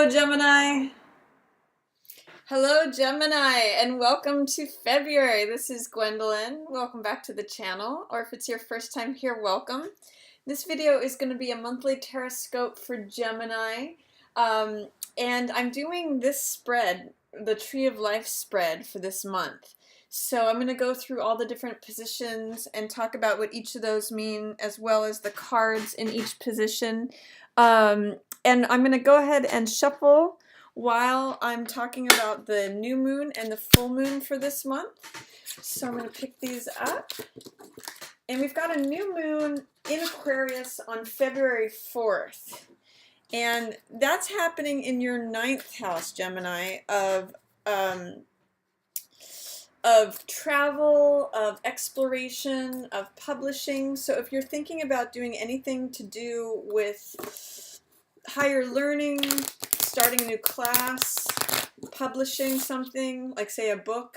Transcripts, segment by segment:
Hello, Gemini. Hello, Gemini, and welcome to February. This is Gwendolyn. Welcome back to the channel, or if it's your first time here, welcome. This video is going to be a monthly Tarotscope for Gemini, and I'm doing this spread, the Tree of Life spread for this month. So I'm going to go through all the different positions and talk about what each of those mean, as well as the cards in each position. And I'm going to go ahead and shuffle while I'm talking about the new moon and the full moon for this month. So I'm going to pick these up. And we've got a new moon in Aquarius on February 4th. And that's happening in your 9th house, Gemini, of travel, of exploration, of publishing. So if you're thinking about doing anything to do with higher learning, starting a new class, publishing something, like say a book,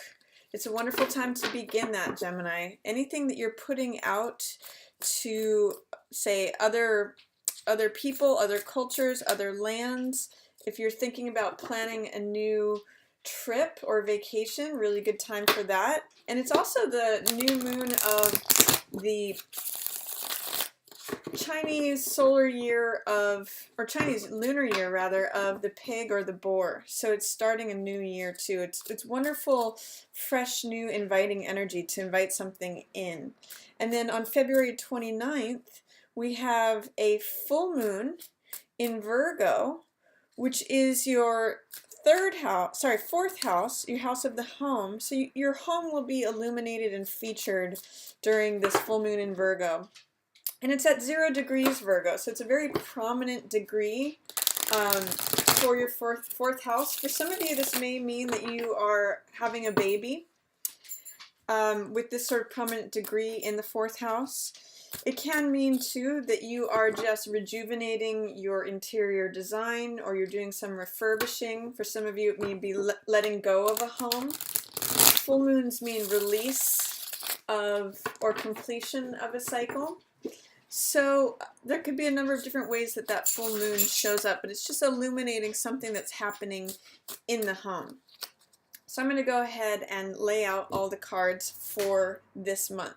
it's a wonderful time to begin that, Gemini. Anything that you're putting out to, say, other people, other cultures, other lands, if you're thinking about planning a new trip or vacation, really good time for that. And it's also the new moon of the Chinese solar year or Chinese lunar year rather, of the pig or the boar. So it's starting a new year too. It's wonderful, fresh, new, inviting energy to invite something in. And then on February 29th, we have a full moon in Virgo, which is your fourth house, your house of the home. So your home will be illuminated and featured during this full moon in Virgo. And it's at 0 degrees Virgo, so it's a very prominent degree for your fourth house. For some of you, this may mean that you are having a baby with this sort of prominent degree in the 4th house. It can mean, too, that you are just rejuvenating your interior design, or you're doing some refurbishing. For some of you, it may be letting go of a home. Full moons mean release of or completion of a cycle. So there could be a number of different ways that that full moon shows up, but it's just illuminating something that's happening in the home. So I'm going to go ahead and lay out all the cards for this month.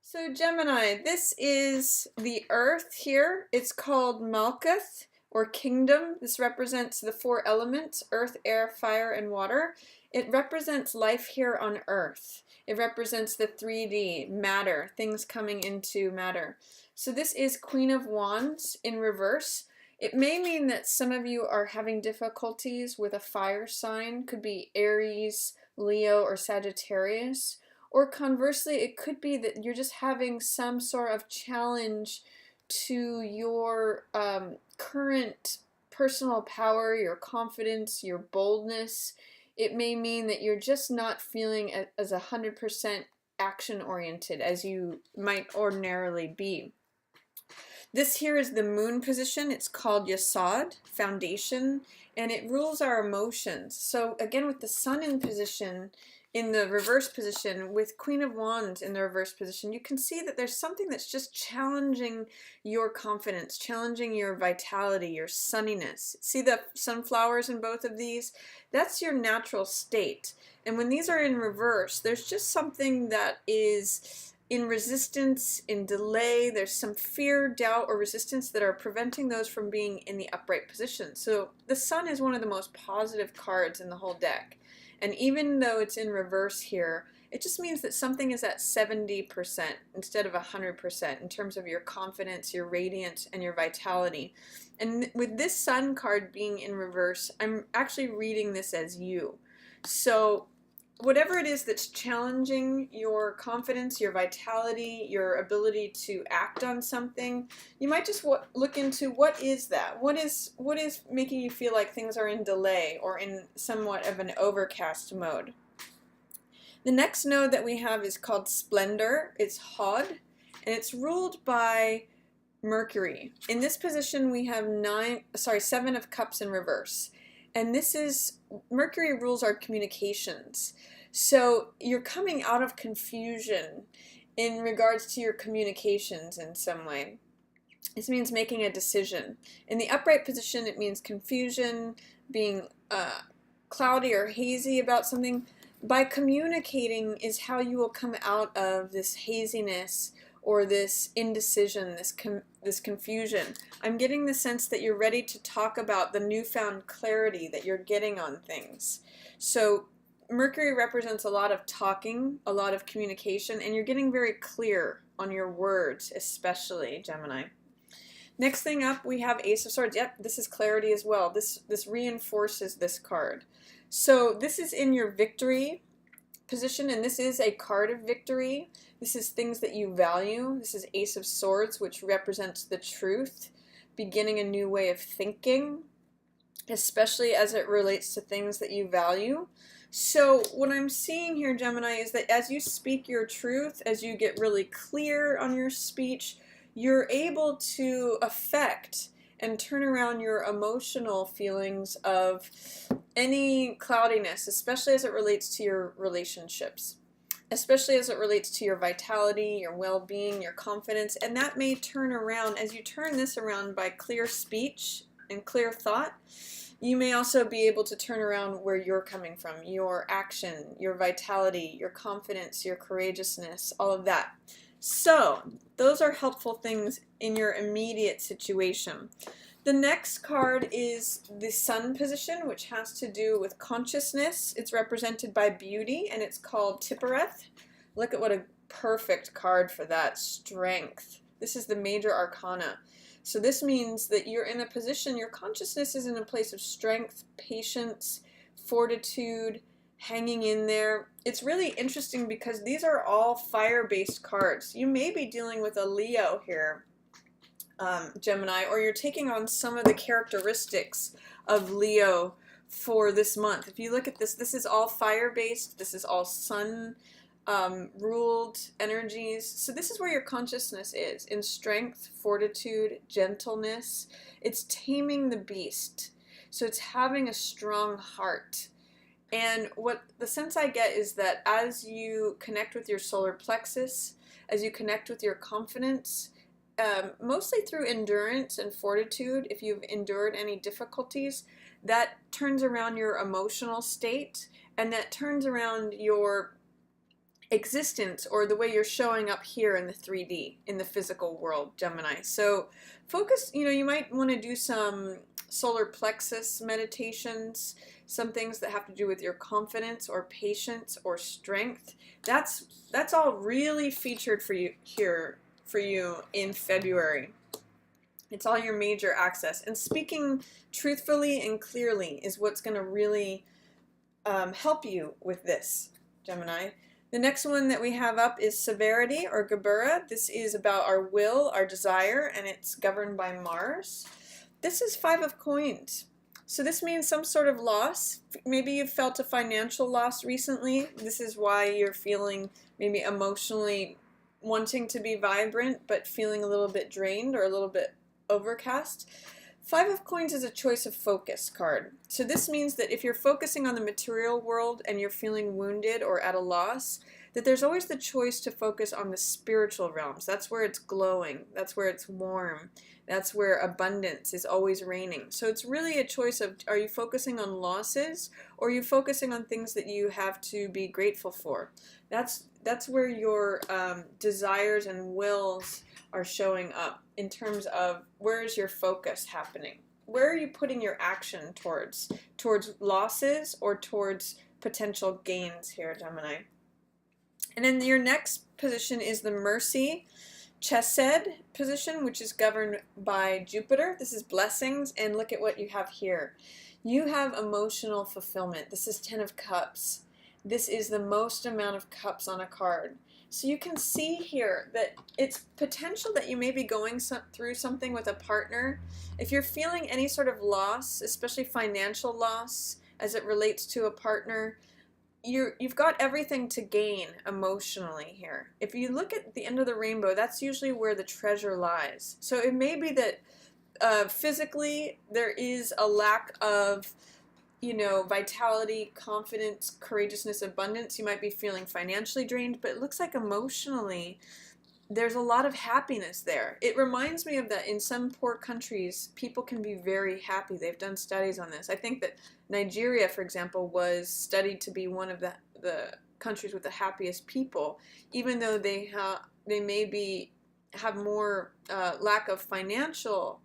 So Gemini, this is the Earth here. It's called Malkuth, or Kingdom. This represents the 4 elements: earth, air, fire, and water. It represents life here on Earth. It represents the 3D, matter, things coming into matter. So this is Queen of Wands in reverse. It may mean that some of you are having difficulties with a fire sign. Could be Aries, Leo, or Sagittarius. Or conversely, it could be that you're just having some sort of challenge to your current personal power, your confidence, your boldness. It may mean that you're just not feeling as 100% action-oriented as you might ordinarily be. This here is the moon position. It's called Yasod, foundation, and it rules our emotions. So again, with the sun in position, in the reverse position, with Queen of Wands in the reverse position, you can see that there's something that's just challenging your confidence, challenging your vitality, your sunniness. See the sunflowers in both of these? That's your natural state. And when these are in reverse, there's just something that is in resistance, in delay. There's some fear, doubt, or resistance that are preventing those from being in the upright position. So the sun is one of the most positive cards in the whole deck. And even though it's in reverse here, it just means that something is at 70% instead of 100% in terms of your confidence, your radiance, and your vitality. And with this sun card being in reverse, I'm actually reading this as you. So whatever it is that's challenging your confidence, your vitality, your ability to act on something, you might just look into what is that? What is making you feel like things are in delay or in somewhat of an overcast mode? The next node that we have is called Splendor. It's Hod, and it's ruled by Mercury. In this position, we have 7 of Cups in reverse. And this is, Mercury rules our communications. So you're coming out of confusion in regards to your communications in some way. This means making a decision. In the upright position, it means confusion, being cloudy or hazy about something. By communicating is how you will come out of this haziness or this indecision, this confusion. I'm getting the sense that you're ready to talk about the newfound clarity that you're getting on things. So Mercury represents a lot of talking, a lot of communication, and you're getting very clear on your words, especially Gemini. Next thing up, we have Ace of Swords. Yep, this is clarity as well. This reinforces this card. So this is in your victory position, and this is a card of victory. This is things that you value. This is Ace of Swords, which represents the truth, beginning a new way of thinking, especially as it relates to things that you value. So what I'm seeing here, Gemini, is that as you speak your truth, as you get really clear on your speech, you're able to affect and turn around your emotional feelings of any cloudiness, especially as it relates to your relationships, especially as it relates to your vitality, your well-being, your confidence. And that may turn around, as you turn this around by clear speech and clear thought, you may also be able to turn around where you're coming from, your action, your vitality, your confidence, your courageousness, all of that. So those are helpful things in your immediate situation. The next card is the Sun position, which has to do with consciousness. It's represented by beauty, and it's called Tippereth. Look at what a perfect card for that, strength. This is the major arcana. So this means that you're in a position, your consciousness is in a place of strength, patience, fortitude, hanging in there. It's really interesting because these are all fire-based cards. You may be dealing with a Leo here, Gemini, or you're taking on some of the characteristics of Leo for this month. If you look at this, this is all fire-based. This is all sun ruled energies. So this is where your consciousness is, in strength, fortitude, gentleness. It's taming the beast. So it's having a strong heart. And what the sense I get is that as you connect with your solar plexus, as you connect with your confidence, mostly through endurance and fortitude, if you've endured any difficulties, that turns around your emotional state, and that turns around your existence, or the way you're showing up here in the 3D, in the physical world, Gemini. So focus, you might want to do some solar plexus meditations, some things that have to do with your confidence or patience or strength. That's all really featured for you here for you in February. It's all your major access. And speaking truthfully and clearly is what's going to really help you with this, Gemini. The next one that we have up is Severity, or Gebura. This is about our will, our desire, and it's governed by Mars. This is 5 of Coins. So this means some sort of loss. Maybe you've felt a financial loss recently. This is why you're feeling maybe emotionally wanting to be vibrant, but feeling a little bit drained or a little bit overcast. 5 of Coins is a choice of focus card. So this means that if you're focusing on the material world and you're feeling wounded or at a loss, that there's always the choice to focus on the spiritual realms. That's where it's glowing. That's where it's warm. That's where abundance is always reigning. So it's really a choice of, are you focusing on losses, or are you focusing on things that you have to be grateful for? That's where your desires and wills are showing up in terms of where is your focus happening? Where are you putting your action towards losses or towards potential gains here, Gemini? And then your next position is the Mercy Chesed position, which is governed by Jupiter. This is blessings, and look at what you have here. You have emotional fulfillment. This is 10 of Cups. This is the most amount of cups on a card. So you can see here that it's potential that you may be going through something with a partner. If you're feeling any sort of loss, especially financial loss as it relates to a partner, you've got everything to gain emotionally here. If you look at the end of the rainbow, that's usually where the treasure lies. So it may be that physically there is a lack of vitality, confidence, courageousness, abundance. You might be feeling financially drained, but it looks like emotionally there's a lot of happiness there. It reminds me of that in some poor countries, people can be very happy. They've done studies on this. I think that Nigeria, for example, was studied to be one of the countries with the happiest people, even though they maybe have more lack of financial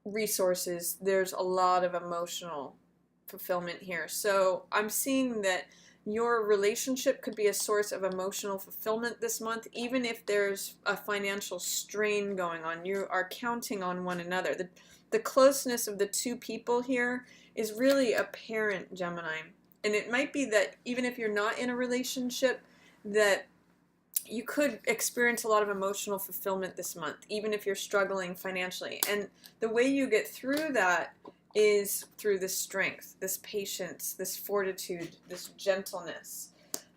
resources. There's a lot of emotional fulfillment here. So I'm seeing that your relationship could be a source of emotional fulfillment this month, even if there's a financial strain going on. You are counting on one another. The closeness of the two people here is really apparent, Gemini. And it might be that even if you're not in a relationship, that you could experience a lot of emotional fulfillment this month, even if you're struggling financially. And the way you get through that is through this strength, this patience, this fortitude, this gentleness.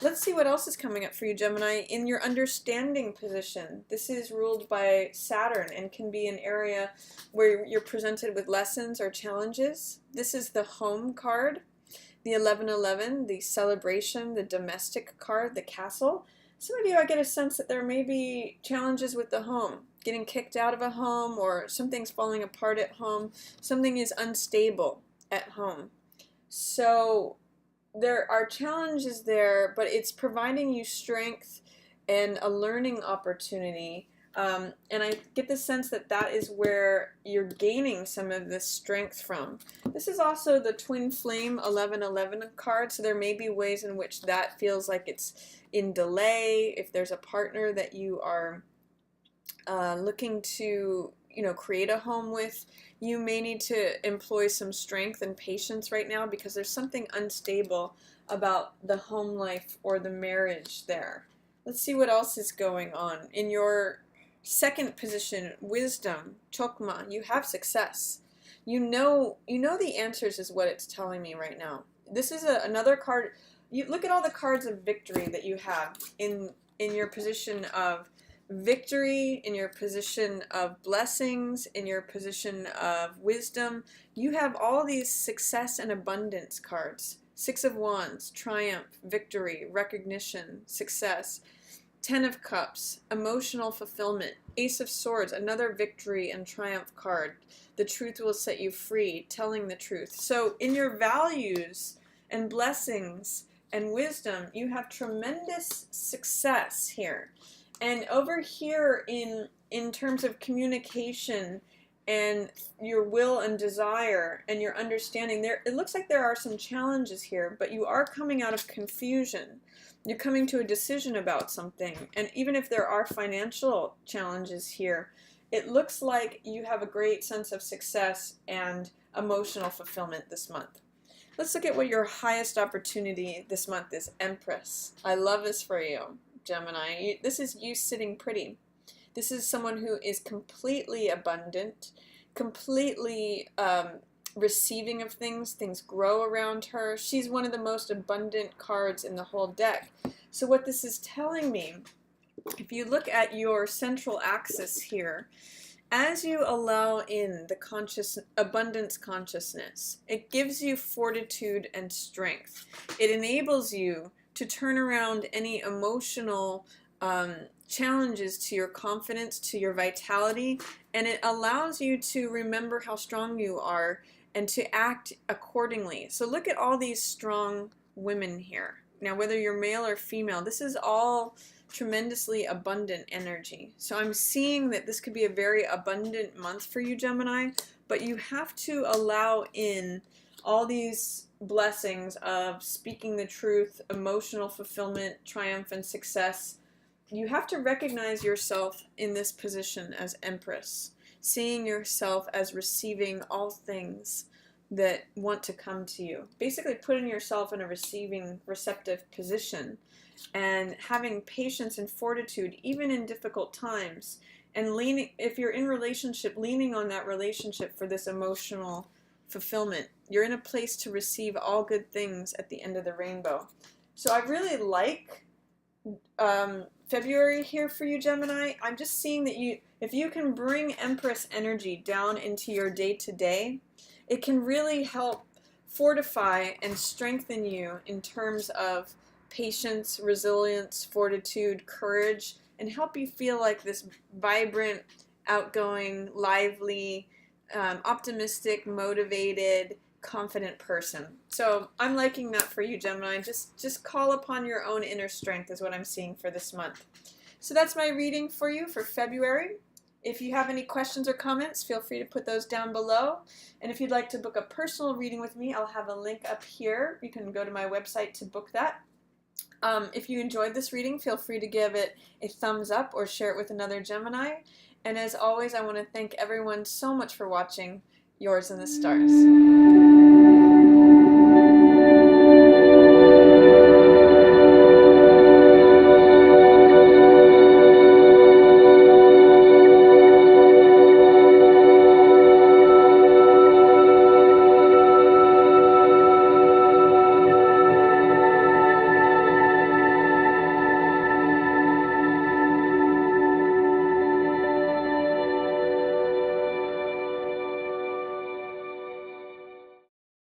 Let's see what else is coming up for you, Gemini. In your understanding position, this is ruled by Saturn and can be an area where you're presented with lessons or challenges. This is the home card, the 1111, the celebration, the domestic card, the castle. Some of you, I get a sense that there may be challenges with the home, getting kicked out of a home, or something's falling apart at home. Something is unstable at home. So there are challenges there, but it's providing you strength and a learning opportunity. And I get the sense that that is where you're gaining some of this strength from. This is also the twin flame 1111 card, so there may be ways in which that feels like it's in delay. If there's a partner that you are looking to, create a home with, you may need to employ some strength and patience right now because there's something unstable about the home life or the marriage there. Let's see what else is going on. In your second position, wisdom, chokma, you have success. You know the answers is what it's telling me right now. This is another card. You look at all the cards of victory that you have in your position of victory, in your position of blessings, in your position of wisdom. You have all these success and abundance cards. Six of Wands, triumph, victory, recognition, success. Ten of Cups, emotional fulfillment. Ace of Swords, another victory and triumph card. The truth will set you free, telling the truth. So in your values and blessings and wisdom, you have tremendous success here. And over here in terms of communication and your will and desire and your understanding, it looks like there are some challenges here, but you are coming out of confusion. You're coming to a decision about something. And even if there are financial challenges here, it looks like you have a great sense of success and emotional fulfillment this month. Let's look at what your highest opportunity this month is. Empress. I love this for you, Gemini. This is you sitting pretty. This is someone who is completely abundant, completely receiving of things. Things grow around her. She's one of the most abundant cards in the whole deck. So what this is telling me, if you look at your central axis here, as you allow in the abundance consciousness, it gives you fortitude and strength. It enables you to turn around any emotional challenges to your confidence, to your vitality, and it allows you to remember how strong you are and to act accordingly. So look at all these strong women here. Now, whether you're male or female, this is all tremendously abundant energy. So I'm seeing that this could be a very abundant month for you, Gemini, but you have to allow in all these blessings of speaking the truth, emotional fulfillment, triumph, and success. You have to recognize yourself in this position as Empress, seeing yourself as receiving all things that want to come to you. Basically putting yourself in a receiving, receptive position and having patience and fortitude even in difficult times, and leaning, if you're in relationship, leaning on that relationship for this emotional fulfillment. You're in a place to receive all good things at the end of the rainbow. So I really like February here for you, Gemini. I'm just seeing that if you can bring Empress energy down into your day-to-day, it can really help fortify and strengthen you in terms of patience, resilience, fortitude, courage, and help you feel like this vibrant, outgoing, lively, optimistic, motivated, confident person. So I'm liking that for you, Gemini. Just call upon your own inner strength is what I'm seeing for this month. So that's my reading for you for February. If you have any questions or comments, feel free to put those down below. And if you'd like to book a personal reading with me, I'll have a link up here. You can go to my website to book that. If you enjoyed this reading, feel free to give it a thumbs up or share it with another Gemini. And as always, I want to thank everyone so much for watching. Yours in the Stars.